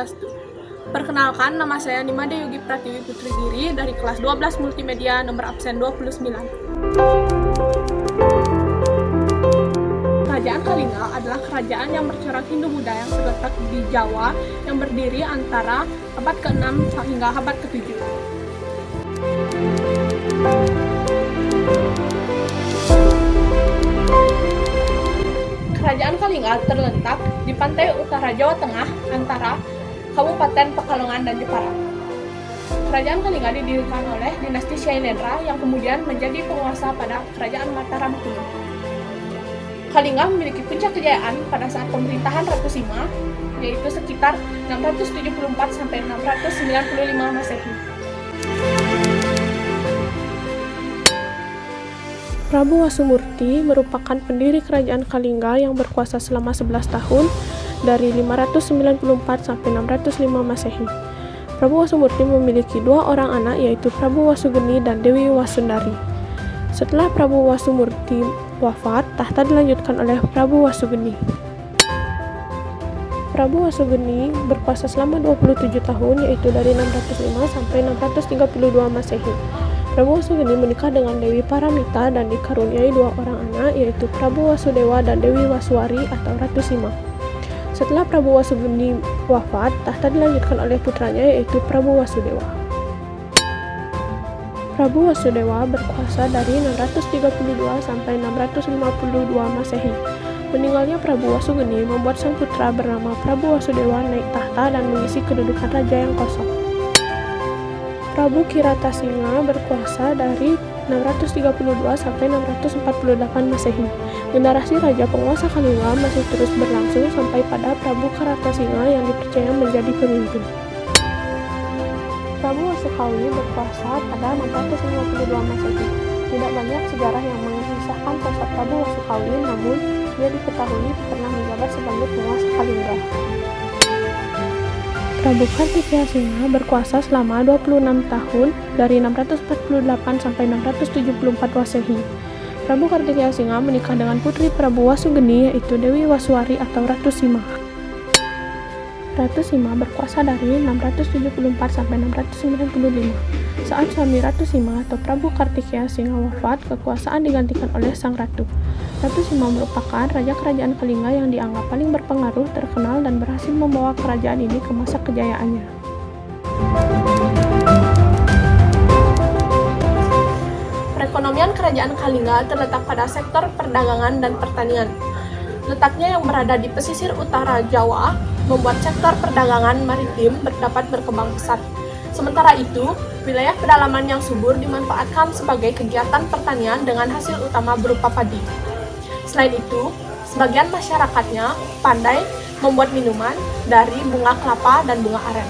Swastiastu. Perkenalkan, nama saya Nimade Yogi Pratiwi Putri Diri dari kelas 12 Multimedia nomor absen 29. Kerajaan Kalingga adalah kerajaan yang bercorak Hindu-Buddha yang terletak di Jawa yang berdiri antara abad ke-6 hingga abad ke-7. Kerajaan Kalingga terletak di pantai utara Jawa Tengah antara Kabupaten Pekalongan dan Jepara. Kerajaan Kalingga didirikan oleh dinasti Syailendra yang kemudian menjadi penguasa pada Kerajaan Mataram kuno. Kalingga memiliki puncak kejayaan pada saat pemerintahan Ratu Sima, yaitu sekitar 674 sampai 695 Masehi. Prabu Wasumurti merupakan pendiri Kerajaan Kalingga yang berkuasa selama 11 tahun dari 594 sampai 605 Masehi. Prabu Wasumurti memiliki dua orang anak, yaitu Prabu Wasugeni dan Dewi Wasundari. Setelah Prabu Wasumurti wafat, tahta dilanjutkan oleh Prabu Wasugeni. Prabu Wasugeni berkuasa selama 27 tahun, yaitu dari 605 sampai 632 Masehi. Prabu Wasugeni menikah dengan Dewi Paramita dan dikaruniai dua orang anak, yaitu Prabu Wasudewa dan Dewi Wasuwari atau Ratu Sima. Setelah Prabu Wasugeni wafat, tahta dilanjutkan oleh putranya, yaitu Prabu Wasudewa. Prabu Wasudewa berkuasa dari 632 sampai 652 Masehi. Meninggalnya Prabu Wasugeni membuat sang putra bernama Prabu Wasudewa naik tahta dan mengisi kedudukan raja yang kosong. Prabu Kiratasinga berkuasa dari 632 sampai 648 Masehi. Generasi raja penguasa Kalingga masih terus berlangsung sampai pada Prabu Kiratasinga yang dipercaya menjadi pemimpin. Prabu Wasukauli berkuasa pada 652 Masehi. Tidak banyak sejarah yang mengisahkan sosok Prabu Wasukauli, namun dia diketahui pernah menjabat sebagai penguasa Kalingga. Prabu Kartikeyasinga berkuasa selama 26 tahun dari 648 sampai 674 Masehi. Prabu Kartikeyasinga menikah dengan putri Prabu Wasugeni, yaitu Dewi Wasuwari atau Ratu Sima. Ratu Sima berkuasa dari 674 sampai 695. Saat suami Ratu Sima atau Prabu Kartikeyasinga wafat, kekuasaan digantikan oleh sang ratu. Ratu Sima merupakan raja kerajaan Kalingga yang dianggap paling berpengaruh, terkenal, dan berhasil membawa kerajaan ini ke masa kejayaannya. Perekonomian kerajaan Kalingga terletak pada sektor perdagangan dan pertanian. Letaknya yang berada di pesisir utara Jawa membuat sektor perdagangan maritim dapat berkembang pesat. Sementara itu, wilayah pedalaman yang subur dimanfaatkan sebagai kegiatan pertanian dengan hasil utama berupa padi. Selain itu, sebagian masyarakatnya pandai membuat minuman dari bunga kelapa dan bunga aren.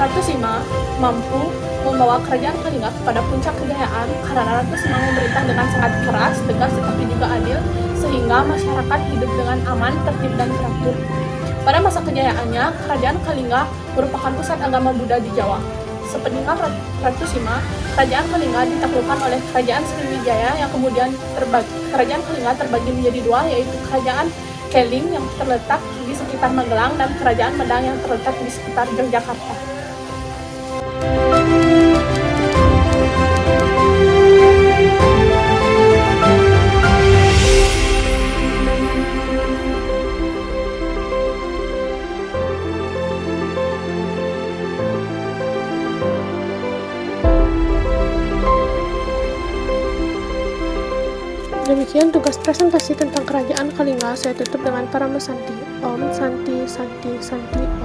Ratu Sima mampu membawa kerajaan Kalingga kepada puncak kejayaan karena Ratu Sima memerintah dengan sangat keras, tegas, tetapi juga adil, sehingga masyarakat hidup dengan aman, tertib, dan teratur. Pada masa kejayaannya, kerajaan Kalingga merupakan pusat agama Buddha di Jawa. Sepeninggal Ratu Sima, kerajaan Kalingga ditaklukkan oleh kerajaan Sriwijaya yang kemudian kerajaan Kalingga terbagi menjadi dua, yaitu kerajaan Keling yang terletak di sekitar Magelang dan kerajaan Medang yang terletak di sekitar Yogyakarta. Demikian tugas presentasi tentang kerajaan Kalingga. Saya tutup dengan Paramasanti. Om Santi Santi Santi.